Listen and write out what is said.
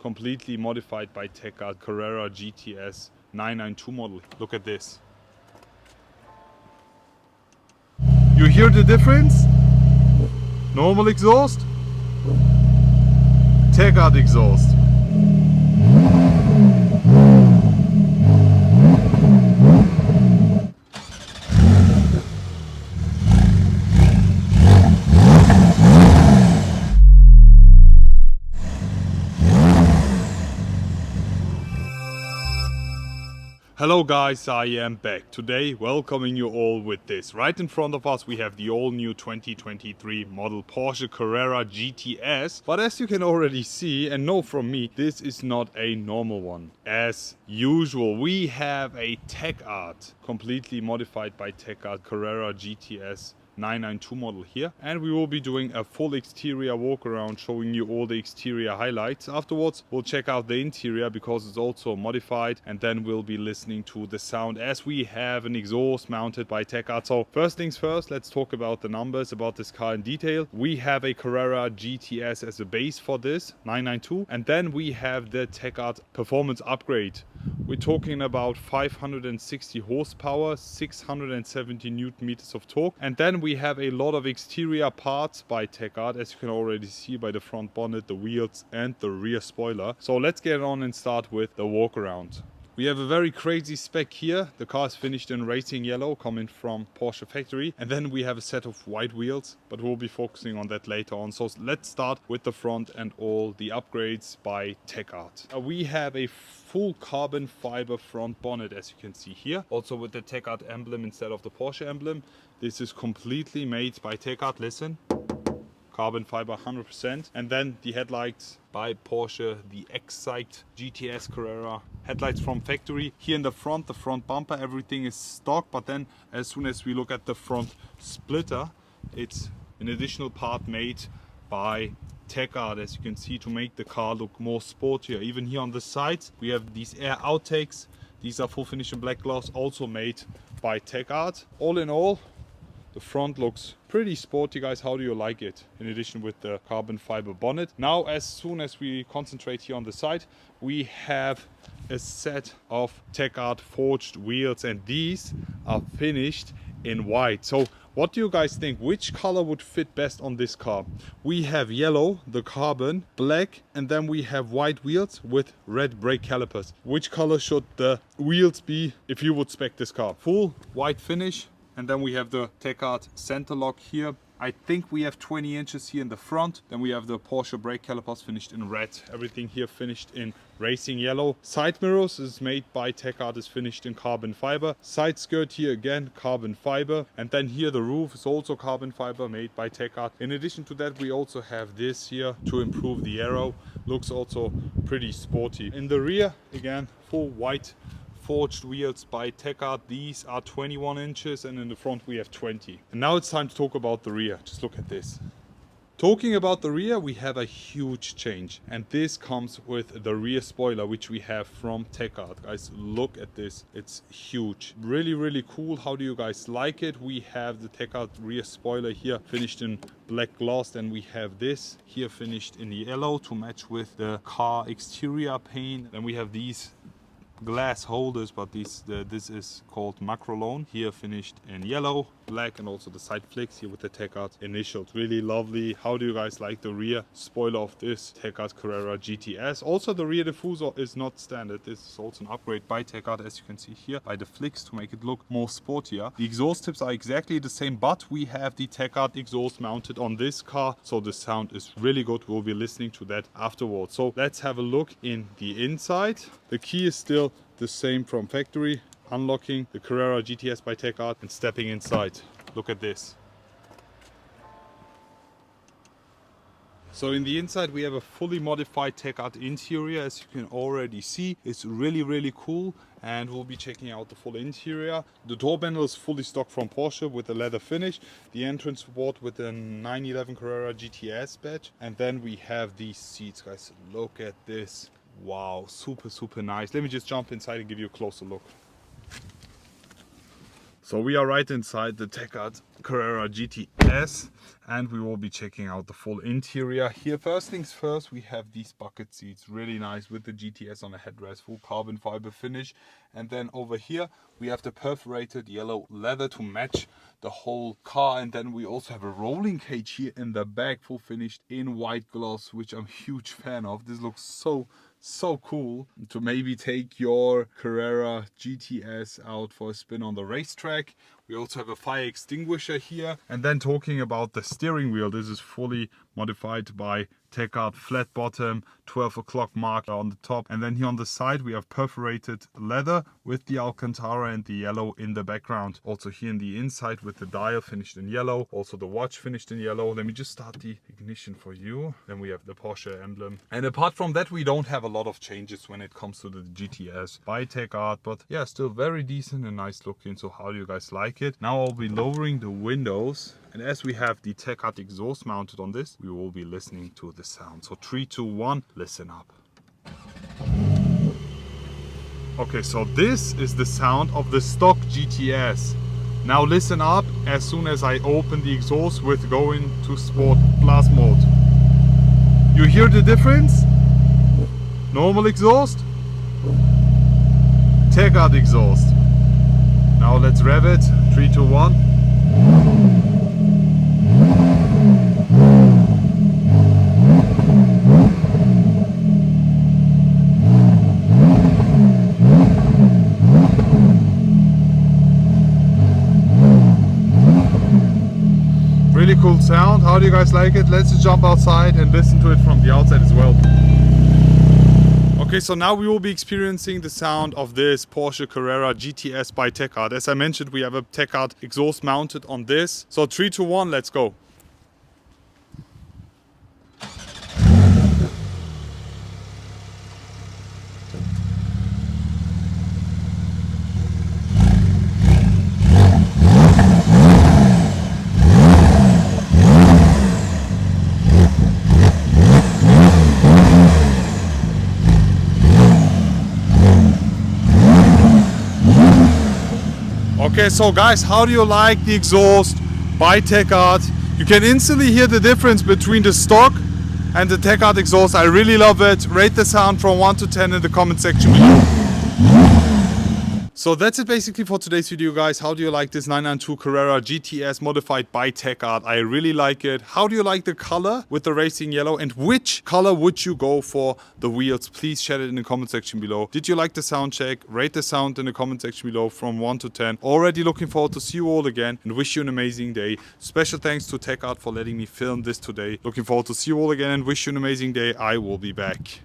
completely modified by TECHART Carrera GTS 992 model. Look at this. You hear the difference? Normal exhaust, TECHART exhaust. Hello guys, I am back today welcoming you all with this. Right in front of us we have the all new 2023 model Porsche Carrera GTS, but as you can already see and know from me, this is not a normal one. As usual, we have a TECHART, completely modified by TECHART Carrera GTS 992 model here, and we will be doing a full exterior walk around showing you all the exterior highlights. Afterwards we'll check out the interior because it's also modified, and then we'll be listening to the sound as we have an exhaust mounted by TECHART. So first things first, let's talk about the numbers about this car in detail. We have a Carrera GTS as a base for this 992, and then we have the TECHART performance upgrade. We're talking about 560 horsepower, 670 newton meters of torque, and then we have a lot of exterior parts by TECHART, as you can already see by the front bonnet, the wheels and the rear spoiler. So let's get on and start with the walk around. We have a very crazy spec here. The car is finished in racing yellow, coming from Porsche factory, and then we have a set of white wheels, but we'll be focusing on that later on. So let's start with the front and all the upgrades by TECHART. We have a full carbon fiber front bonnet, as you can see here, also with the TECHART emblem instead of the Porsche emblem. This is completely made by TECHART. Listen, carbon fiber 100%. And then the headlights by Porsche, the Excite GTS Carrera headlights from factory. Here in the front bumper, everything is stock, but then as soon as we look at the front splitter, it's an additional part made by TECHART, as you can see, to make the car look more sportier. Even here on the sides we have these air outtakes. These are full finish in black gloss, also made by TECHART. All in all, the front looks pretty sporty, guys. How do you like it? In addition with the carbon fiber bonnet. Now, as soon as we concentrate here on the side, we have a set of TECHART forged wheels, and these are finished in white. So what do you guys think? Which color would fit best on this car? We have yellow, the carbon, black, and then we have white wheels with red brake calipers. Which color should the wheels be if you would spec this car? Full white finish. And then we have the TECHART center lock here. I think we have 20 inches here in the front. Then we have the Porsche brake calipers finished in red. Everything here finished in racing yellow. Side mirrors is made by TECHART, is finished in carbon fiber. Side skirt here again, carbon fiber. And then here the roof is also carbon fiber, made by TECHART. In addition to that, we also have this here to improve the aero. Looks also pretty sporty. In the rear, again, full white forged wheels by TECHART. These are 21 inches, and in the front we have 20. And now it's time to talk about the rear. Just look at this. Talking about the rear, we have a huge change, and this comes with the rear spoiler, which we have from TECHART. Guys, look at this. It's huge. Really cool. How do you guys like it? We have the TECHART rear spoiler here finished in black gloss. Then we have this here finished in yellow to match with the car exterior paint. Then we have these glass holders, but this is called Macrolone, here finished in yellow, black, and also the side flicks here with the TECHART initials. Really lovely. How do you guys like the rear spoiler of this TECHART Carrera GTS? Also, the rear diffuser is not standard. This is also an upgrade by TECHART, as you can see here, by the flicks to make it look more sportier. The exhaust tips are exactly the same, but we have the TECHART exhaust mounted on this car, so the sound is really good. We'll be listening to that afterwards. So let's have a look in the inside. The key is still the same from factory. Unlocking the Carrera GTS by TECHART and stepping inside. Look at this. So in the inside we have a fully modified TECHART interior, as you can already see. It's really cool, and we'll be checking out the full interior. The door panel is fully stock from Porsche with a leather finish. The entrance board with the 911 Carrera GTS badge. And then we have these seats, guys. Look at this. Wow, super nice. Let me just jump inside and give you a closer look. So we are right inside the TECHART Carrera GTS, and we will be checking out the full interior here. First things first, we have these bucket seats, really nice with the GTS on a headrest, full carbon fiber finish. And then over here we have the perforated yellow leather to match the whole car. And then we also have a rolling cage here in the back, full finished in white gloss, which I'm a huge fan of. This looks so cool to maybe take your Carrera GTS out for a spin on the racetrack. We also have a fire extinguisher here. And then talking about the steering wheel, this is fully modified by TECHART, flat bottom, 12 o'clock mark on the top. And then here on the side we have perforated leather with the Alcantara and the yellow in the background. Also here in the inside with the dial finished in yellow, also the watch finished in yellow. Let me just start the ignition for you. Then we have the Porsche emblem. And apart from that, we don't have a lot of changes when it comes to the GTS by TECHART, but yeah, still very decent and nice looking. So how do you guys like it? Now I'll be lowering the windows, and as we have the TECHART exhaust mounted on this, we will be listening to the sound. So 3, 2, 1, listen up. Okay, so this is the sound of the stock GTS. Now listen up as soon as I open the exhaust with going to Sport Plus mode. You hear the difference? Normal exhaust, TECHART exhaust. Now let's rev it. 3, 2, 1. Really cool sound. How do you guys like it? Let's just jump outside and listen to it from the outside as well. Okay, so now we will be experiencing the sound of this Porsche Carrera GTS by TECHART. As I mentioned, we have a TECHART exhaust mounted on this. So 3, 2, 1, let's go. Okay, so guys, how do you like the exhaust by TECHART? You can instantly hear the difference between the stock and the TECHART exhaust. I really love it. Rate the sound from 1 to 10 in the comment section below. So that's it basically for today's video, guys. How do you like this 992 Carrera GTS modified by TECHART? I really like it. How do you like the color with the racing yellow? And which color would you go for the wheels? Please share it in the comment section below. Did you like the sound check? Rate the sound in the comment section below from 1 to 10. Already looking forward to see you all again and wish you an amazing day. Special thanks to TECHART for letting me film this today. Looking forward to see you all again and wish you an amazing day. I will be back.